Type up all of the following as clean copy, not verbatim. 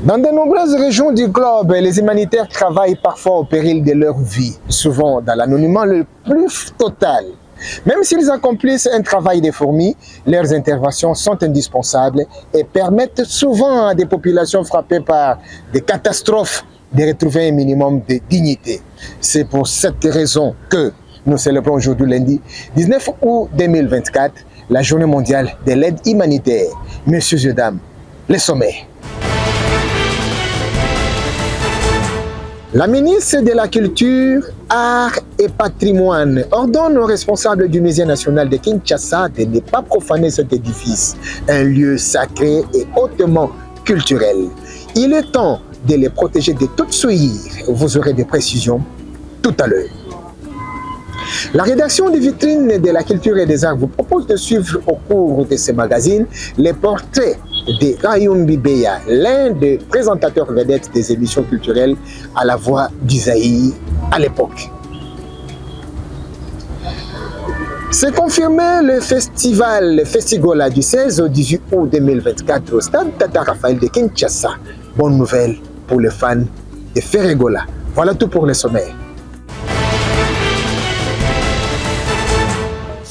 Dans de nombreuses régions du globe, les humanitaires travaillent parfois au péril de leur vie, souvent dans l'anonymat le plus total. Même s'ils accomplissent un travail de fourmi, leurs interventions sont indispensables et permettent souvent à des populations frappées par des catastrophes de retrouver un minimum de dignité. C'est pour cette raison que nous célébrons aujourd'hui lundi 19 août 2024 la journée mondiale de l'aide humanitaire. Messieurs et dames, les sommets. La ministre de la Culture, Art et Patrimoine ordonne aux responsables du Musée national de Kinshasa de ne pas profaner cet édifice, un lieu sacré et hautement culturel. Il est temps de les protéger de toute souillure. Vous aurez des précisions tout à l'heure. La rédaction des vitrines de la culture et des arts vous propose de suivre au cours de ce magazine les portraits de Rayumbi Beya, l'un des présentateurs vedettes des émissions culturelles à la voix d'Isaïe à l'époque. C'est confirmé le Festigola du 16 au 18 août 2024 au stade Tata Raphaël de Kinshasa. Bonne nouvelle pour les fans de Ferregola. Voilà tout pour les sommaires.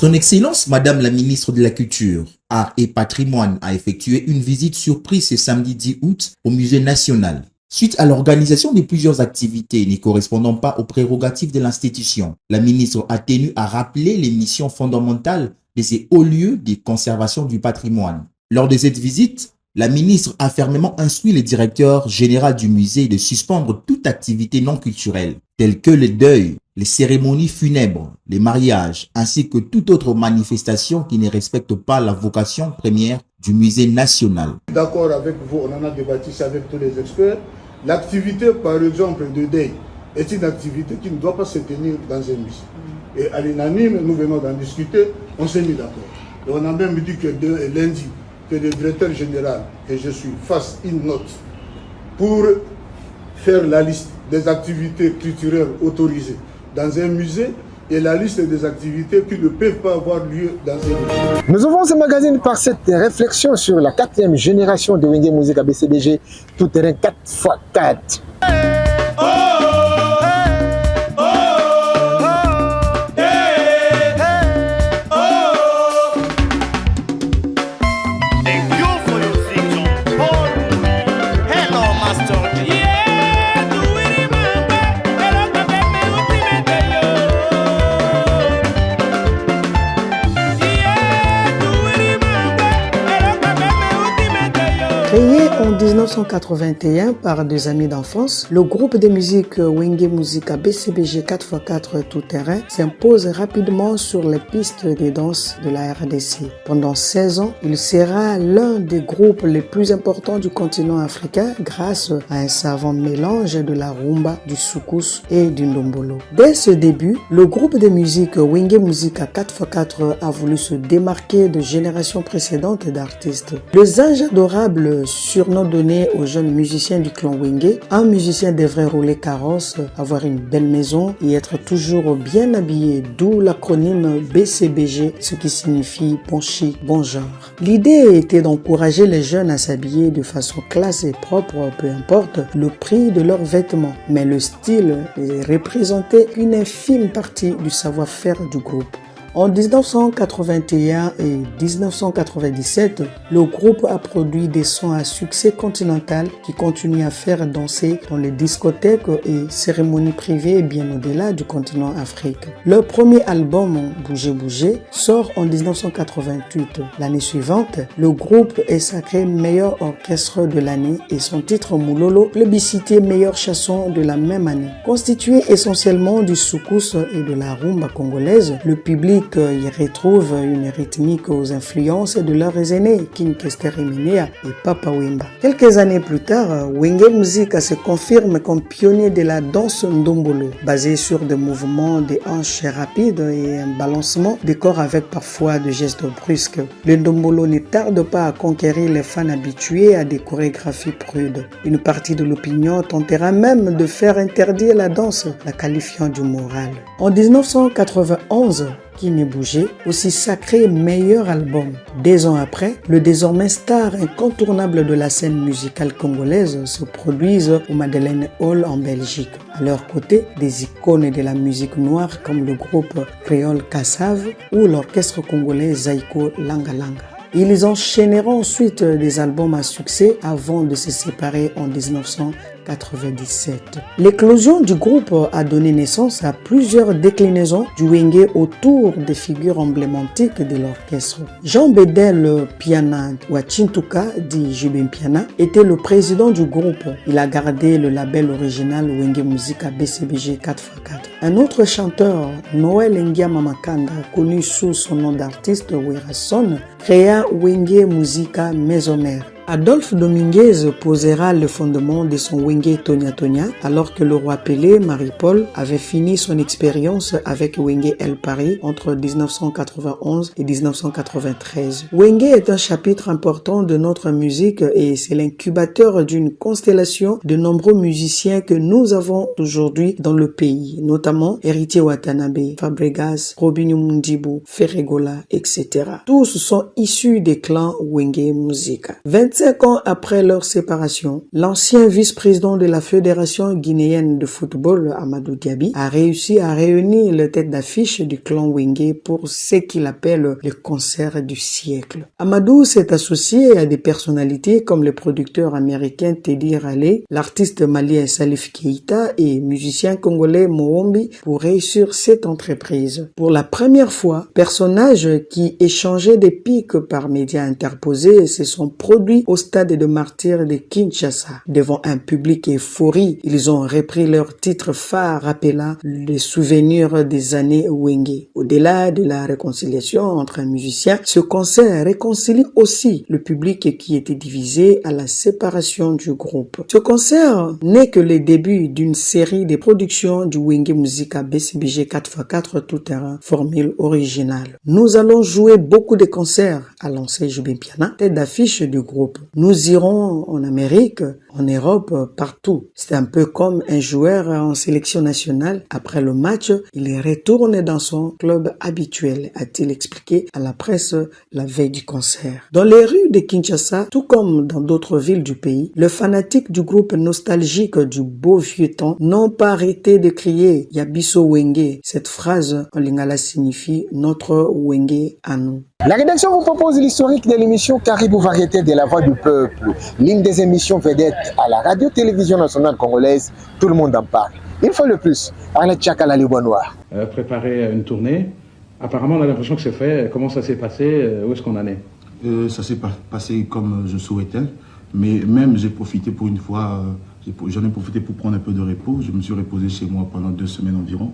Son Excellence, Madame la Ministre de la Culture, Art et Patrimoine a effectué une visite surprise ce samedi 10 août au Musée national. Suite à l'organisation de plusieurs activités ne correspondant pas aux prérogatives de l'institution, la ministre a tenu à rappeler les missions fondamentales de ces hauts lieux de conservation du patrimoine. Lors de cette visite, la ministre a fermement instruit le directeur général du musée de suspendre toute activité non culturelle, telle que le deuil, les cérémonies funèbres, les mariages, ainsi que toute autre manifestation qui ne respecte pas la vocation première du musée national. D'accord avec vous, on en a débattu avec tous les experts. L'activité, par exemple, de deuil est une activité qui ne doit pas se tenir dans un musée. Et à l'unanime, nous venons d'en discuter, on s'est mis d'accord. Et on a même dit que lundi, que le directeur général, que je suis, fasse une note pour faire la liste des activités culturelles autorisées dans un musée et la liste des activités qui ne peuvent pas avoir lieu dans un musée. Nous ouvrons ce magazine par cette réflexion sur la 4e génération de Wenge Music à BCBG, tout terrain 4x4. Créé en 1981 par deux amis d'enfance, le groupe de musique Wenge Music BCBG 4x4 Tout Terrain s'impose rapidement sur les pistes de danse de la RDC. Pendant 16 ans, il sera l'un des groupes les plus importants du continent africain grâce à un savant mélange de la rumba, du soukous et du ndombolo. Dès ce début, le groupe de musique Wenge Music 4x4 a voulu se démarquer de générations précédentes d'artistes. Les anges adorables, surnom donné aux jeunes musiciens du clan Wenge, un musicien devrait rouler carrosse, avoir une belle maison et être toujours bien habillé, d'où l'acronyme BCBG, ce qui signifie bon chic, bon genre. L'idée était d'encourager les jeunes à s'habiller de façon classe et propre, peu importe le prix de leurs vêtements, mais le style représentait une infime partie du savoir-faire du groupe. En 1981 et 1997, le groupe a produit des sons à succès continental qui continuent à faire danser dans les discothèques et cérémonies privées bien au-delà du continent Afrique. Leur premier album, Bouger Bouger, sort en 1988. L'année suivante, le groupe est sacré meilleur orchestre de l'année et son titre Moulolo plébiscité meilleure chanson de la même année. Constitué essentiellement du soukous et de la rumba congolaise, le public y retrouve une rythmique aux influences de leurs aînés, King Kester Emenea et Papa Wemba. Quelques années plus tard, Wenge Music se confirme comme pionnier de la danse ndombolo, basée sur des mouvements des hanches rapides et un balancement des corps avec parfois des gestes brusques. Le ndombolo ne tarde pas à conquérir les fans habitués à des chorégraphies prudes. Une partie de l'opinion tentera même de faire interdire la danse, la qualifiant du moral. En 1991, qui ne bougeait, aussi sacré meilleur album. 2 ans après, le désormais star incontournable de la scène musicale congolaise se produisent au Madeleine Hall en Belgique. À leur côté, des icônes de la musique noire comme le groupe créole Kassav ou l'orchestre congolais Zaiko Langa Langa. Ils enchaîneront ensuite des albums à succès avant de se séparer en 1997. L'éclosion du groupe a donné naissance à plusieurs déclinaisons du Wenge autour des figures emblématiques de l'orchestre. Jean Bedel Piana Wachintuka, dit Jubin Piana, était le président du groupe. Il a gardé le label original Wenge Musica BCBG 4x4. Un autre chanteur, Noël Ngia Mamakanda, connu sous son nom d'artiste Werason, créa Wenge Musica Maison-Mère. Adolphe Dominguez posera le fondement de son Wenge Tonia Tonia alors que le roi Pelé, Marie-Paul, avait fini son expérience avec Wenge El Paris entre 1991 et 1993. Wenge est un chapitre important de notre musique et c'est l'incubateur d'une constellation de nombreux musiciens que nous avons aujourd'hui dans le pays, notamment Héritier Watanabe, Fabregas, Robinho Mundibu, Ferregola, etc. Tous sont issus des clans Wenge Musica. 25 ans après leur séparation, l'ancien vice-président de la Fédération guinéenne de football, Amadou Diaby, a réussi à réunir les têtes d'affiche du clan Wenge pour ce qu'il appelle le concert du siècle. Amadou s'est associé à des personnalités comme le producteur américain Teddy Riley, l'artiste malien Salif Keita et musicien congolais Mohombi pour réussir cette entreprise. Pour la première fois, personnages qui échangeaient des pics par médias interposés se sont produits au stade de martyrs de Kinshasa. Devant un public euphorie, ils ont repris leur titre phare rappelant les souvenirs des années Wenge. Au-delà de la réconciliation entre musiciens, ce concert réconcilie aussi le public qui était divisé à la séparation du groupe. Ce concert n'est que le début d'une série de productions du Wenge Musica BCBG 4x4 tout terrain, formule originale. Nous allons jouer beaucoup de concerts, a lancé Jubin Piana, tête d'affiche du groupe. Nous irons en Amérique, en Europe, partout. C'est un peu comme un joueur en sélection nationale. Après le match, il retourne dans son club habituel, a-t-il expliqué à la presse la veille du concert. Dans les rues de Kinshasa, tout comme dans d'autres villes du pays, les fanatiques du groupe nostalgique du beau vieux temps n'ont pas arrêté de crier « Yabiso Wenge ». Cette phrase en lingala signifie « notre Wenge à nous ». La rédaction vous propose l'historique de l'émission Caribou Variété de la Voix du Peuple, l'une des émissions vedettes à la radio-télévision nationale congolaise. Tout le monde en parle. Une fois le plus, Arlette Chakala Libonoir. Préparer une tournée. Apparemment, on a l'impression que c'est fait. Comment ça s'est passé? Où est-ce qu'on en est? Ça s'est passé comme je souhaitais, mais même j'ai profité pour une fois, j'en ai profité pour prendre un peu de repos. Je me suis reposé chez moi pendant 2 semaines environ.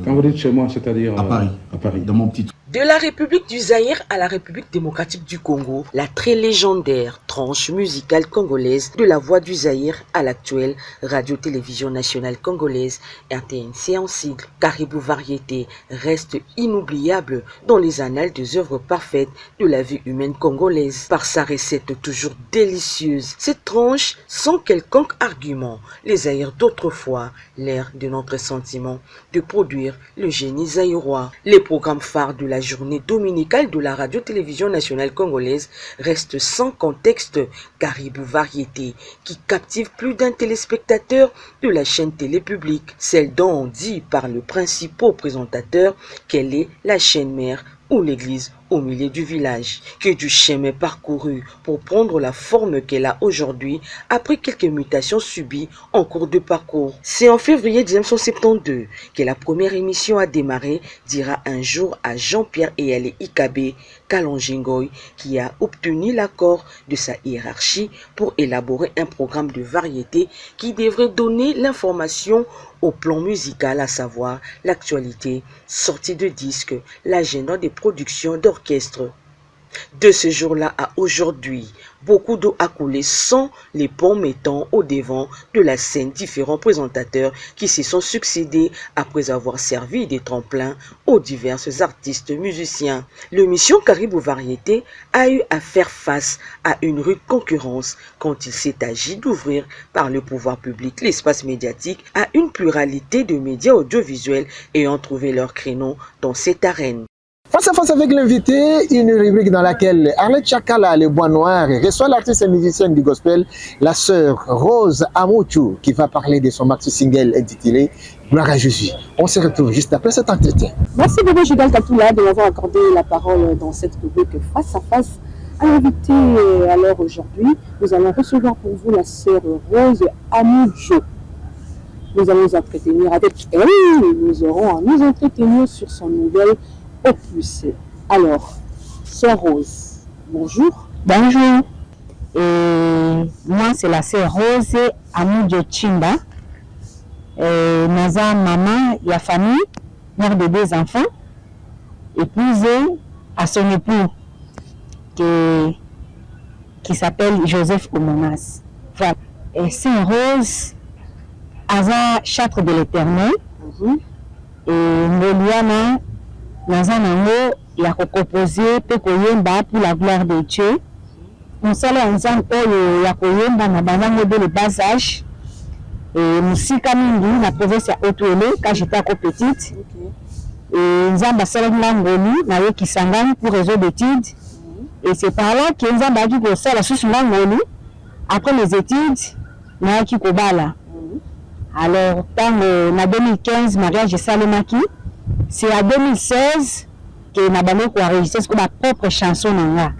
Quand vous dites chez moi, c'est-à-dire à Paris. À Paris, dans mon petit. De la République du Zaïre à la République démocratique du Congo, la très légendaire tranche musicale congolaise de la Voix du Zaïre à l'actuelle Radio-Télévision nationale congolaise, RTNC en sigle, Caribou Variété, reste inoubliable dans les annales des œuvres parfaites de la vie humaine congolaise. Par sa recette toujours délicieuse, cette tranche, sans quelconque argument, les Zaïres d'autrefois, l'ère de notre sentiment de produire le génie zaïrois. Les programmes phares de la journée dominicale de la radio-télévision nationale congolaise reste sans contexte Caribou Variété, qui captive plus d'un téléspectateur de la chaîne télé publique, celle dont on dit par le principal présentateur qu'elle est la chaîne mère ou l'église au milieu du village, que du chemin parcouru pour prendre la forme qu'elle a aujourd'hui après quelques mutations subies en cours de parcours. C'est en février 1972 que la première émission a démarré, dira un jour à Jean-Pierre Eyalé Ikabe Kalonjingoy, qui a obtenu l'accord de sa hiérarchie pour élaborer un programme de variété qui devrait donner l'information au plan musical, à savoir l'actualité, sortie de disques, l'agenda des productions d'orchestre. De ce jour-là à aujourd'hui, beaucoup d'eau a coulé sans les ponts mettant au devant de la scène différents présentateurs qui se sont succédés après avoir servi des tremplins aux divers artistes musiciens. L'émission Caribou Variété a eu à faire face à une rude concurrence quand il s'est agi d'ouvrir par le pouvoir public l'espace médiatique à une pluralité de médias audiovisuels ayant trouvé leur créneau dans cette arène. Face à face avec l'invité, une rubrique dans laquelle Arlette Chakala, le Bois Noir, reçoit l'artiste et musicienne du gospel, la sœur Rose Amouchou, qui va parler de son maxi-single intitulé Gloire à Jésus. On se retrouve juste après cet entretien. Merci beaucoup, Jugal Katoula, de m'avoir accordé la parole dans cette rubrique face à face. À l'invité, alors aujourd'hui, nous allons recevoir pour vous la sœur Rose Amouchou. Nous allons nous entretenir avec elle, nous aurons à nous entretenir sur son nouvel opus. Alors, sœur Rose, bonjour. Bonjour. Et moi, c'est la sœur Rose Amoudio Chimba. Naza maman, il y a famille, mère de 2 enfants, épousée à son époux qui s'appelle Joseph Omonas. Voilà. Et Saint Rose, Aza châtre de l'Éternel. Et Moliana, Naza nango, il a proposé Pekoyemba pour la gloire de Dieu. On s'allait ensemble au Yakoyemba, na banango de le bas âge. Et musika mingi na province ya Haut-Ouélé quand j'étais encore petite. Et Nzamba Salem Langoli na yo Kisangani pour réseau d'études. Et c'est par là que Nzamba a dit que ça la sous Langoli après les études na ki kobala. Alors dans en 2015 mariage de Salemaki, c'est en 2016 que na bano ko enregistrer ce ma propre chanson nanga.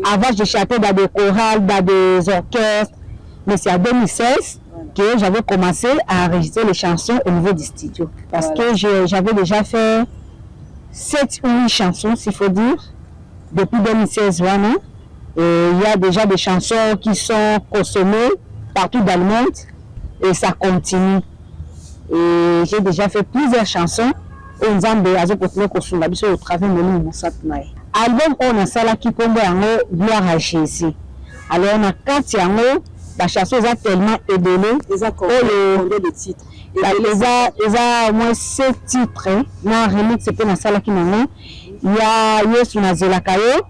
Avant je chantais dans des chorales, dans des orchestres, mais c'est en 2016 que j'avais commencé à enregistrer les chansons au niveau du studio. Parce que j'avais déjà fait 7 ou 8 chansons, s'il faut dire, depuis 2016. Voilà. Et il y a déjà des chansons qui sont consommées partout dans le monde et ça continue. Et j'ai déjà fait plusieurs chansons. Et nous avons continué à faire au travers de l'île Moussatnaï. Album on a ça là qui tombe en gloire à Jésus. Alors on a 4 yango. La chanson est tellement ébélée. Ils ont combien de titres? Ils ont au moins 7 titres. Non, remix, c'est pas dans ça qui m'en. Il y a Yesu Nazelakayo,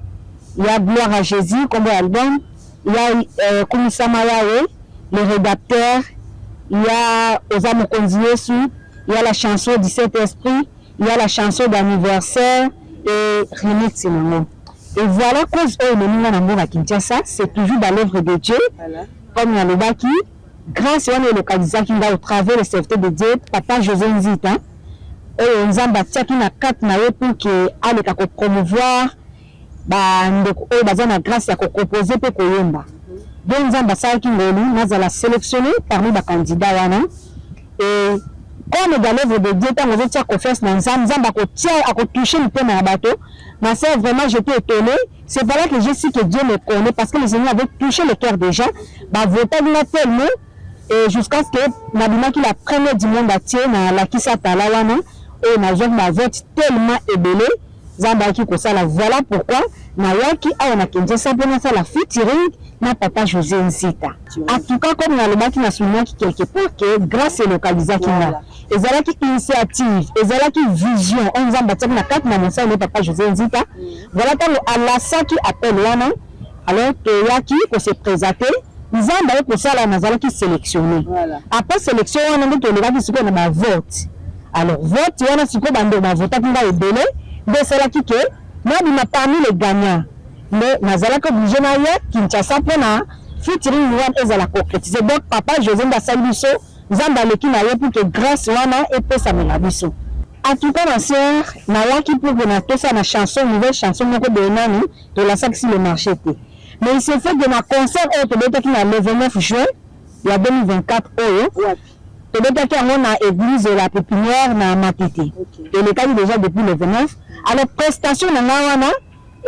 il y a Gloire à Jésus comme album, il y a Kumisama Yahweh, le rédacteur, il y a Osamu Konzi Yesu, il y a la chanson du Saint-Esprit, il y a la chanson d'anniversaire et remix. Et voilà, cause au moment à Kinshasa, c'est toujours dans l'œuvre de Dieu. Voilà. Comme il y a le Baki, grâce à une localisation qui va au travers le serviteur de Dieu, Papa José Nzita, et on a bâti une carte pour que allez promouvoir la grâce à proposer pour Koyemba. Donc nous avons bâti nous allons sélectionner parmi les candidats et comme dans l'œuvre de Dieu, quand on a confiance dans Nzamba a touché le thème à bateau, mais c'est vraiment j'étais étonné. C'est pas là que je sais que Dieu me connaît parce que les ennemis avaient touché le cœur déjà. Voter tellement et jusqu'à ce que Nabima qui la première du monde a tiré dans la Kissa Talawana et na vote tellement ébélé. Zamba qui ça la voilà pourquoi Nayaki a na Kenja simplement ça la featuring na Papa José Nzita. En tout cas comme na le baki na souligné quelque part que grâce à localisation qui là. Et ça qui initiative, et ça qui vision, on nous a bâti na 4 na monsa le Papa José Nzita. Voilà quand Allah qui appelle wana alors que Yaki pour se présenter, ils ont d'ailleurs pour ça la nazala qui sélectionné. Après sélection on a dit que les gars qui sont na vote. Alors vote il y en a siko bando na vote qui va ébélé. De cela qui que moi il m'a parmi les gagnants mais nazala que obligé na ya Kinshasa pour na featuring one ezala concrétiser donc Papa José Ndasaliso zamba le qui na ya pour que grâce wana et peut ça me la biso en tout cas ma sœur na ya qui pour que na tout ça na chanson nouvelle chanson moko de nani de la sac sur le marché mais il s'est fait de ma concert au peut-être qui na le 29 juin il y a 2024 peut-être qu'il y a une église de la pépinière na Matiti. Et le cas est déjà depuis le 29. Alors, prestation na Nawana,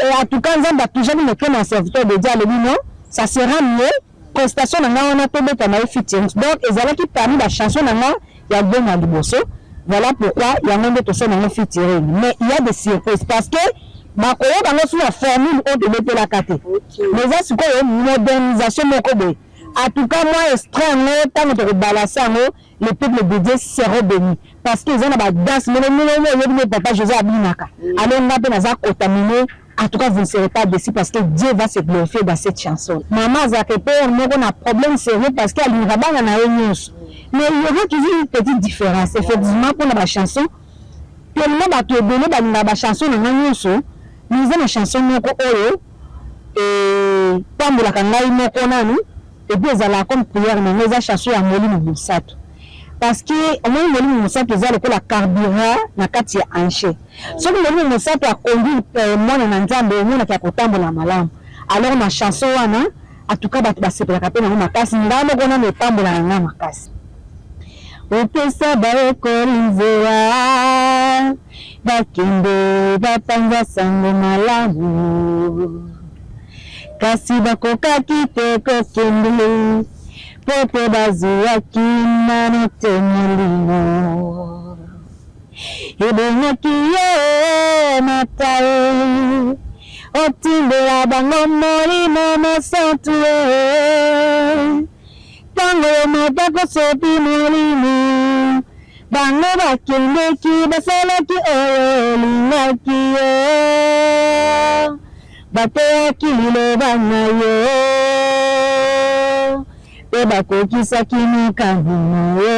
et en tout cas, nous avons toujours mis le cœur d'un serviteur de Dieu à non, ça sera mieux. Prestation na Nawana, peut-être na featuring. Donc, et voilà qui parmi la chanson na Nawana, il y a deux Maliboso. Voilà pourquoi il y a même d'autres choses dans le featuring. Mais il y a des surprises parce que makolo bango sur la formule oyo tobetelaka te mais eza sikoyo modernisation moko boye en tout cas moi extrait yango ntango tokobalase yango le peuple de Dieu sera béni parce que eza na badanse yebi papa José abinaka alors nga mpe naza contaminé. En tout cas, vous ne serez pas déçus parce que Dieu va se glorifier dans cette chanson. Maman Zakepe, on a un problème sérieux parce qu'elle n'y a pas de réunion. Mais il y aura toujours une petite différence. Effectivement, pour la chanson, tellement de donner la chanson, nous avons une chanson et tant de la canal, et puis elle a comme prière, mais nous avons chanson à Molino Moussato. Parce que au moins Molimo Moussato eza lokola carburant na kati ya anche. Soki Molimo Moussato a conduit mwana na nzambe mwana kia kotambola malamu. Alors na chanson wana en tout cas bato basepelaka pe nango makasi ngambo kona na etambola na nga makasi. Opesa baekoli nzela bakende bapanza sango malamu kasi bakokaki te kokende popo baziwaki nano te molimo ebongaki ye mata ye otindela bango molimo mosantu ye ntango mata kosopi molimo bango bakendeki basalaki oyo olingaki ye bateyaki liloba na yo pe bakokisaki makambo na yo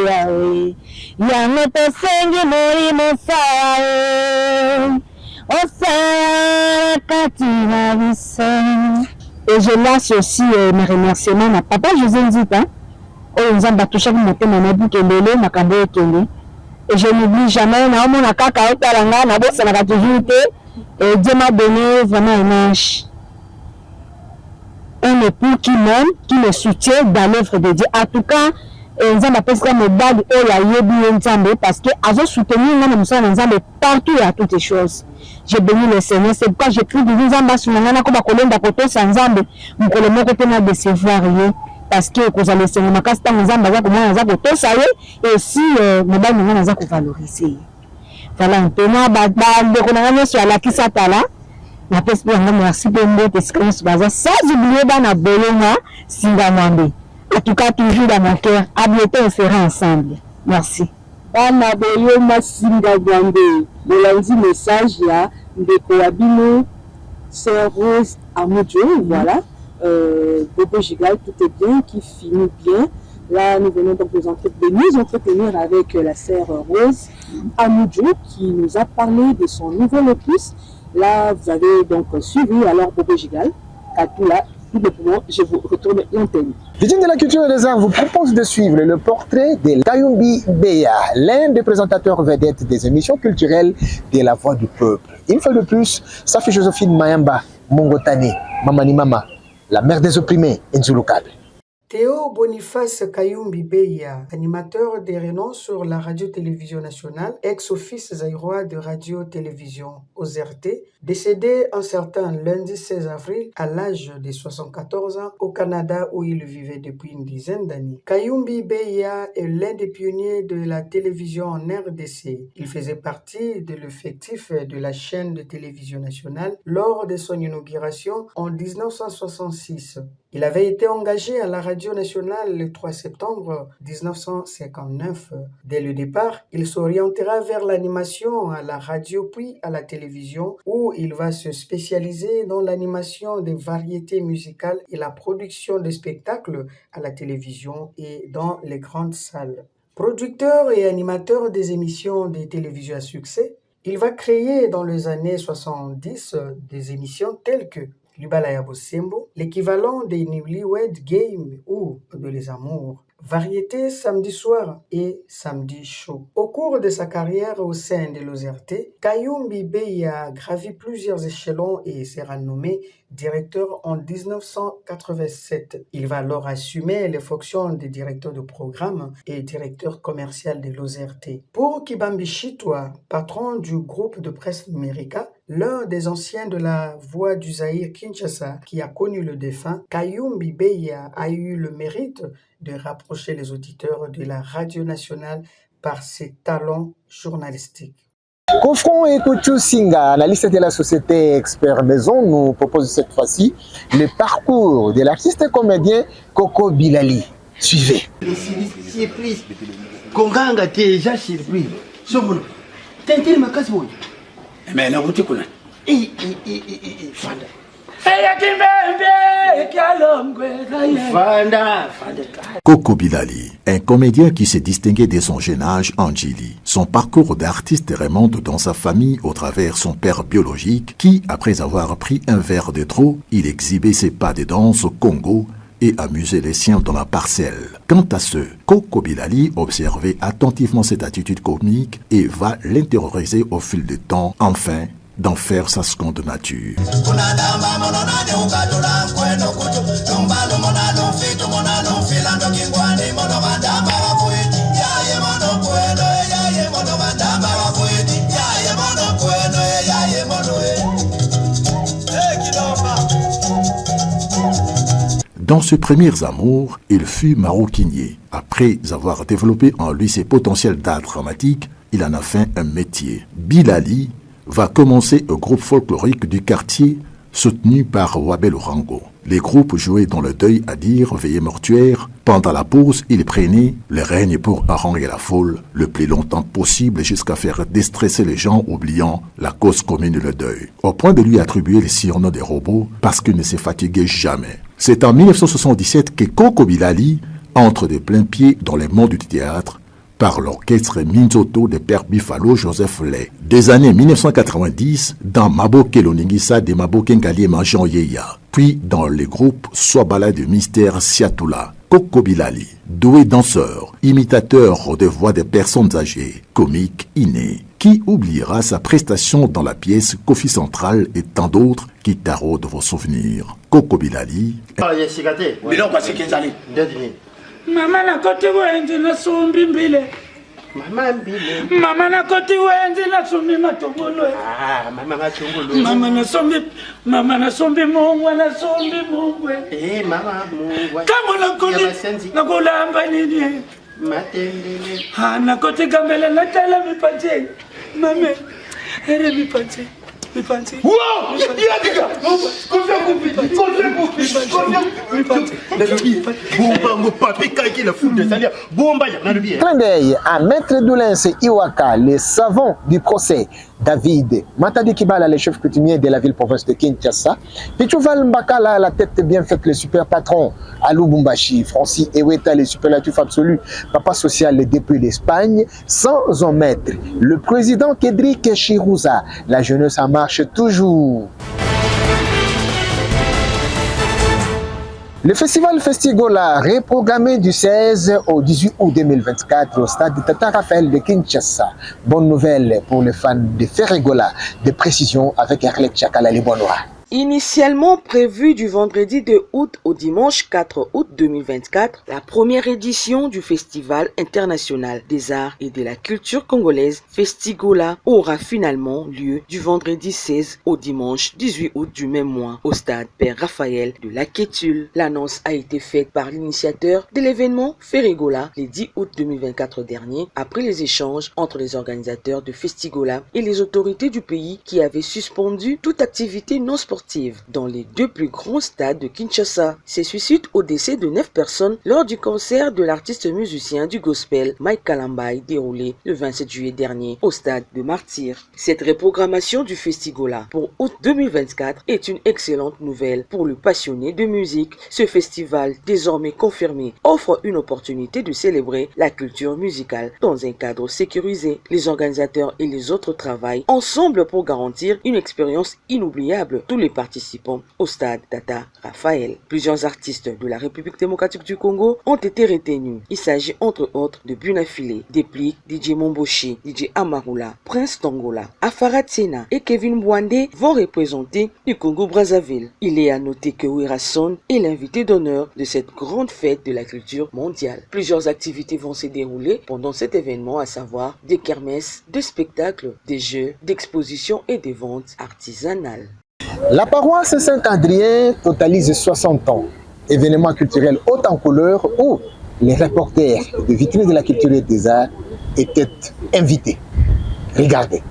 yawe yango tosengi molimo osala ye osala kati na biso. Et je lance aussi mes remerciements à papa José Nzita oyo nzambe atoshaki motema na bikendele makambo ekende. Et je n'oublie jamais naomona kaka otala nga nabosanaka toujours te. Et Dieu m'a donné vraiment un ange, un époux qui m'aime, qui me soutient dans l'œuvre de Dieu. En tout cas, nzambe apesaka mobali oyo ayebi ye nzambe parce que azosoutenir nga na mosala na nzambe partout et à toutes les choses. J'ai béni le Seigneur, c'est pourquoi j'ai pris du nzambe asuna nga nakoba kolenda kotosa nzambe mokolo moko te na décevoir ye parce que kozala esengo makasi ntango nzambe aza komona naza kotosa ye et aussi mobali na nga naza kovalorize ye. Voilà un peu moi bandeko na nga nyonso alakisa tala napesi mpe yango merci mpe mbote esika nyonso baza sans oublier bana bolonga singa mwambe. En tout cas, toujours dans mon cœur. À bientôt, on sera ensemble. Merci. Bana boyoma singa mwambe bolandi message ya ndeko ya bino Sœur Rose Amoudjo, voilà. Bobo Gigal, tout est bien, qui finit bien. Là, nous venons donc de nous entretenir avec la Sœur Rose Amoudjo qui nous a parlé de son nouvel opus. Là, vous avez donc suivi alors Bobo Gigal, Katoula. Je vous retourne l'antenne. Virgin de la culture et des arts vous propose de suivre le portrait de Kayumbi Beya, l'un des présentateurs vedettes des émissions culturelles de La Voix du Peuple. Une fois de plus, ça fait Joséphine Mayamba, Mongotane, Mamani Mama, la mère des opprimés, Nzulukable. Théo Boniface Kayumbi Beya, animateur de renom sur la radio-télévision nationale, ex-office zaïrois de radio-télévision OZRT, décédé un certain lundi 16 avril à l'âge de 74 ans au Canada où il vivait depuis une dizaine d'années. Kayumbi Beya est l'un des pionniers de la télévision en RDC. Il faisait partie de l'effectif de la chaîne de télévision nationale lors de son inauguration en 1966. Il avait été engagé à la radio nationale le 3 septembre 1959. Dès le départ, il s'orientera vers l'animation à la radio puis à la télévision où il va se spécialiser dans l'animation des variétés musicales et la production de spectacles à la télévision et dans les grandes salles. Producteur et animateur des émissions de télévision à succès, il va créer dans les années 70 des émissions telles que Lubala ya Bosembo, l'équivalent des Newlywed Game ou de Les Amours, Variété samedi soir et samedi show. Au cours de sa carrière au sein de l'OZRT, Kayumbi Beya a gravi plusieurs échelons et sera nommé directeur en 1987. Il va alors assumer les fonctions de directeur de programme et directeur commercial de l'OZRT. Pour Kibambi Chitwa, patron du groupe de presse Numérica, l'un des anciens de la Voix du Zaïre Kinshasa qui a connu le défunt, Kayumbi Beya a eu le mérite de rapprocher les auditeurs de la radio nationale par ses talents journalistiques. Kofron et Kouchou Singa, analyste de la société Expert Maison, nous propose cette fois-ci le parcours de l'artiste comédien Coco Bilali. Suivez. Surprise. Konganga déjà surprise. Sobono. Tentire makasi. Mais na wuti kuna. Fanda. Coco Bilali, un comédien qui s'est distingué dès son jeune âge en Djili. Son parcours d'artiste remonte dans sa famille au travers son père biologique qui, après avoir pris un verre de trop, il exhibait ses pas de danse au Congo et amusait les siens dans la parcelle. Quant à ce, Coco Bilali observait attentivement cette attitude comique et va l'intérioriser au fil du temps, enfin, d'en faire sa seconde nature. Dans ses premiers amours, il fut maroquinier. Après avoir développé en lui ses potentiels d'art dramatique, il en a fait un métier. Bilali va commencer au groupe folklorique du quartier soutenu par Wabel Orango. Les groupes jouaient dans le deuil à dire veillée mortuaire. Pendant la pause, il prenait le règne pour haranguer la foule le plus longtemps possible jusqu'à faire déstresser les gens oubliant la cause commune, le deuil. Au point de lui attribuer le surnom des robots parce qu'il ne se fatiguait jamais. C'est en 1977 que Coco Bilali entre de plein pied dans le monde du théâtre par l'orchestre Minzoto de Père Bifalo Joseph Lay. Des années 1990, dans Maboke Loningisa de Maboke Ngaliema Jean Yeya, puis dans le groupe Swabala de Mystère Siatoula. Coco Bilali, doué danseur, imitateur de voix de personnes âgées, comique inné, qui oubliera sa prestation dans la pièce Kofi Central et tant d'autres qui taraudent vos souvenirs. Coco Bilali. Mama na koti wenzi na sumbi mbile. Mama na koti wenzi na sumbi matungulu. Mama na sumbi mungwe na sumbi mungwe. Mama mungwe. Kama na koti na kulamba nini? Matendele. Na koti gambele na tala mipache. Mame, ere mipache. Wow! Clin d'œil à Maître Doulens Iwaka, le savant du procès, David Matadi Kibala, le chef coutumier de la ville-province de Kinshasa, Pichouval Mbakala, la tête bien faite, le super patron, Alou Bumbashi, Francis Eweta, le superlatif absolu, papa social depuis l'Espagne, sans omettre le président Kédrick Chirouza, la jeunesse en marche toujours. Le festival Festigola, reprogrammé du 16 au 18 août 2024 au stade Tata Raphaël de Kinshasa. Bonne nouvelle pour les fans de Ferregola, de précision avec Arlette Chakala Libonois. Initialement prévu du vendredi 2 août au dimanche 4 août 2024, la première édition du Festival international des arts et de la culture congolaise Festigola aura finalement lieu du vendredi 16 au dimanche 18 août du même mois au stade Père Raphaël de la Kétule. L'annonce a été faite par l'initiateur de l'événement Ferregola le 10 août 2024 dernier, après les échanges entre les organisateurs de Festigola et les autorités du pays qui avaient suspendu toute activité non sportive dans les deux plus grands stades de Kinshasa. C'est suite au décès de 9 personnes lors du concert de l'artiste musicien du gospel Mike Kalambay déroulé le 27 juillet dernier au stade de Martyr. Cette reprogrammation du Festigola pour août 2024 est une excellente nouvelle pour le passionné de musique. Ce festival, désormais confirmé, offre une opportunité de célébrer la culture musicale dans un cadre sécurisé. Les organisateurs et les autres travaillent ensemble pour garantir une expérience inoubliable. Tous les participants au stade Tata Raphaël. Plusieurs artistes de la République démocratique du Congo ont été retenus. Il s'agit entre autres de Bunafile, Deplik, DJ Momboshi, DJ Amarula, Prince Tangola, Afarat Sena et Kevin Bwande vont représenter du Congo-Brazzaville. Il est à noter que Wirason est l'invité d'honneur de cette grande fête de la culture mondiale. Plusieurs activités vont se dérouler pendant cet événement, à savoir des kermesses, des spectacles, des jeux, d'expositions et des ventes artisanales. La paroisse Saint-Adrien totalise 60 ans. Événement culturel haut en couleur où les reporters de vitrines de la culture et des arts étaient invités. Regardez.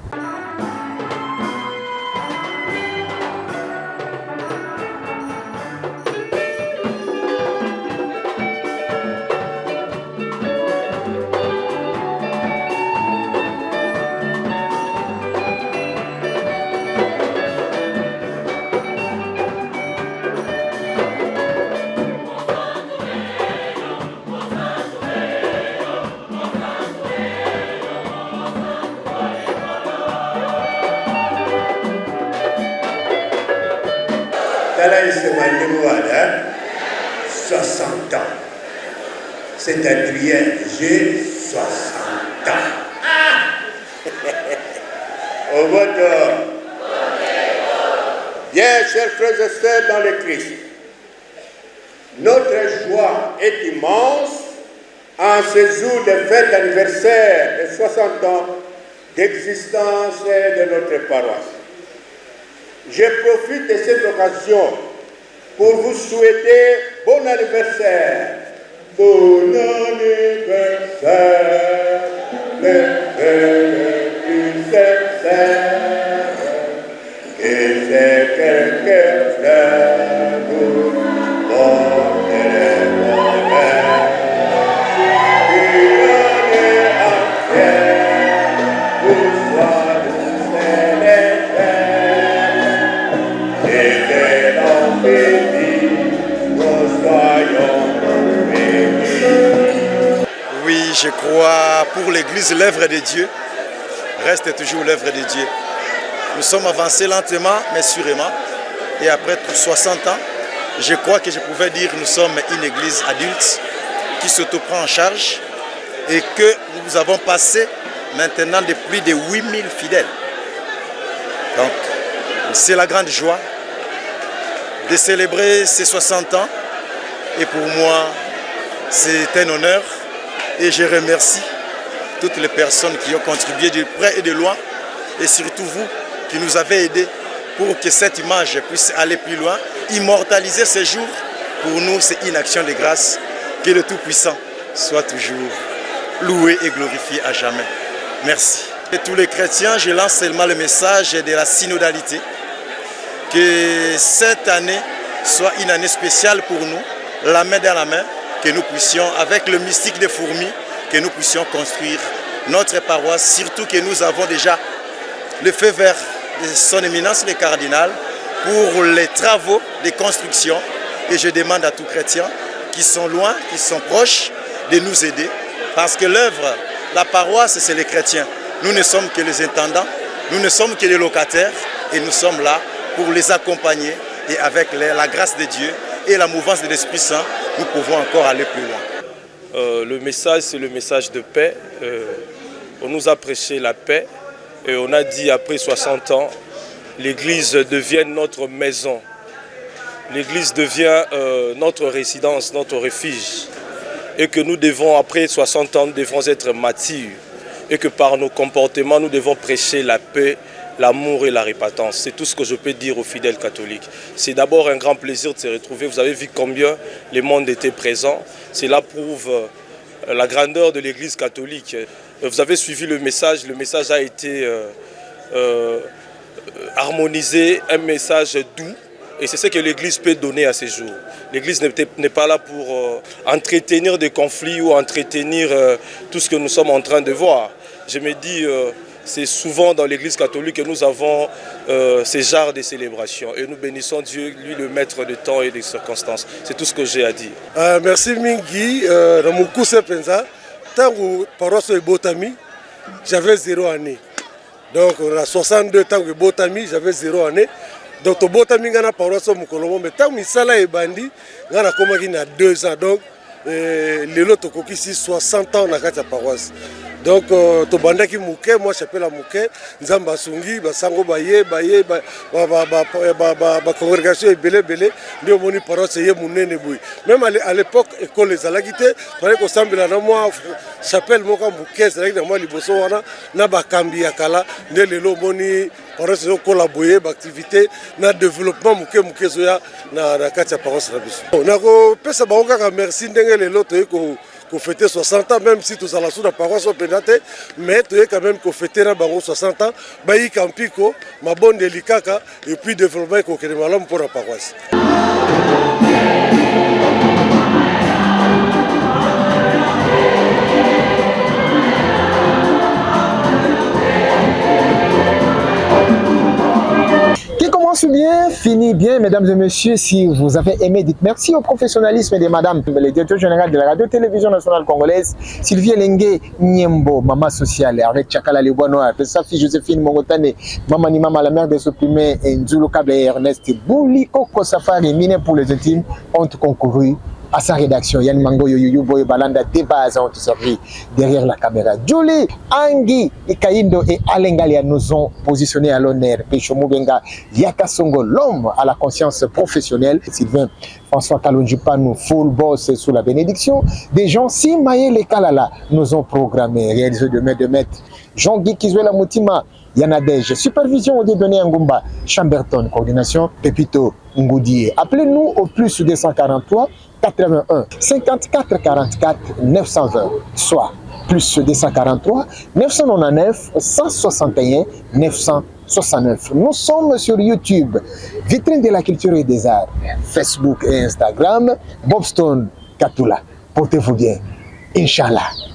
Voilà, 60 ans. C'est Adrien, j'ai 60 ans. Au vote. Bien, chers frères et sœurs dans le Christ, notre joie est immense en ce jour de fête d'anniversaire de 60 ans d'existence de notre paroisse. Je profite de cette occasion pour vous souhaiter bon anniversaire. Bon anniversaire, le sincère, et c'est quelques fleurs nous portent le bonheur. Une année entière, vous soyez célèbres, et de l'envie, nous soyons bénis. Oui, je crois pour l'Église, l'œuvre de Dieu reste toujours l'œuvre de Dieu. Nous sommes avancés lentement, mais sûrement. Et après 60 ans, je crois que je pouvais dire que nous sommes une église adulte qui s'auto-prend en charge et que nous avons passé maintenant de plus de 8000 fidèles. Donc, c'est la grande joie de célébrer ces 60 ans. Et pour moi, c'est un honneur. Et je remercie toutes les personnes qui ont contribué de près et de loin. Et surtout vous, qui nous avez aidés pour que cette image puisse aller plus loin, immortaliser ces jours. Pour nous, c'est une action de grâce. Que le Tout-Puissant soit toujours loué et glorifié à jamais. Merci. Et tous les chrétiens, je lance seulement le message de la synodalité. Que cette année soit une année spéciale pour nous, la main dans la main, que nous puissions, avec le mystique des fourmis, que nous puissions construire notre paroisse, surtout que nous avons déjà le feu vert de son éminence le cardinal pour les travaux de construction. Et je demande à tous chrétiens qui sont loin, qui sont proches, de nous aider. Parce que l'œuvre, la paroisse, c'est les chrétiens. Nous ne sommes que les intendants, nous ne sommes que les locataires et nous sommes là pour les accompagner. Et avec la grâce de Dieu et la mouvance de l'Esprit Saint, nous pouvons encore aller plus loin. Le message, c'est le message de paix. On nous a prêché la paix. Et on a dit après 60 ans, l'Église devient notre maison. L'Église devient notre résidence, notre refuge. Et que nous devons, après 60 ans, nous devons être matures. Et que par nos comportements, nous devons prêcher la paix, l'amour et la repentance. C'est tout ce que je peux dire aux fidèles catholiques. C'est d'abord un grand plaisir de se retrouver. Vous avez vu combien le monde était présent. Cela prouve la grandeur de l'Église catholique. Vous avez suivi le message a été harmonisé, un message doux. Et c'est ce que l'Église peut donner à ces jours. L'Église n'est pas là pour entretenir des conflits ou entretenir tout ce que nous sommes en train de voir. Je me dis, c'est souvent dans l'Église catholique que nous avons ces genres de célébrations. Et nous bénissons Dieu, lui le maître de temps et des circonstances. C'est tout ce que j'ai à dire. Merci Mingi. Tant que paroisse est Botami, j'avais 0 année. Donc on a 62 ans que Botami, j'avais 0 année. Donc Botami a la paroisse Mukolomo, mais tant que Sala est bandi, on a comme 2 ans. Donc les lots ici 60 ans dans la paroisse. Donc tobandaki muke, moi j'appelle la muke, nzamba sungi, basango baye congrégation ebele bele, ndio moni paroisse ye munene boy. Même à l'époque école les alagité, fallait qu'on sambela na moi chapelle moka muke, c'est là moi liboso wana na bakambi yakala, ndio lelo moni paroisse yo collaborer activité na développement muke zoya na kati ya paroisse na biso. Na ko pesa bango ka merci ndenge lelo to ko fêter 60 ans, même si tous à la sous la paroisse au pénaté, mais tu es quand même qu'on fêter 60 ans, baï campiko, ma bonne délicaka, et puis développer qu'on crée malheur pour la paroisse. commence bien, finit bien, mesdames et messieurs. Si vous avez aimé, dites merci au professionnalisme de madame, le directeur général de la radio-télévision nationale congolaise, Sylvie Lengue Niembo, maman sociale, avec Chakala Liboanoa, sa fille Joséphine Mongotane, maman ni maman, la mère des opprimés, et Nzulu Kable et Ernest Bouli, Koko Safari, Mine pour les intimes, ont concouru à sa rédaction. Yann Mango, Yoyo Boy, Balanda, Debaz ont servi derrière la caméra. Julie, Angi, Ikaindo et Alengalia nous ont positionnés à l'honneur. Pecho Mubenga, Yaka Songo, l'homme à la conscience professionnelle. Sylvain François Kalonjipano, full boss sous la bénédiction. Des gens, si Maïe les Kalala, nous ont programmé, réalisé de maître. Jean-Guy Kizwela Moutima, Yanadej, supervision des données Ngumba, Chamberton, coordination, Pepito Ngoudier. Appelez-nous au plus 243 81 54 44 920, soit plus 243 999 161 969. Nous sommes sur YouTube, Vitrine de la culture et des arts, Facebook et Instagram, Bobstone Katula. Portez-vous bien, Inch'Allah.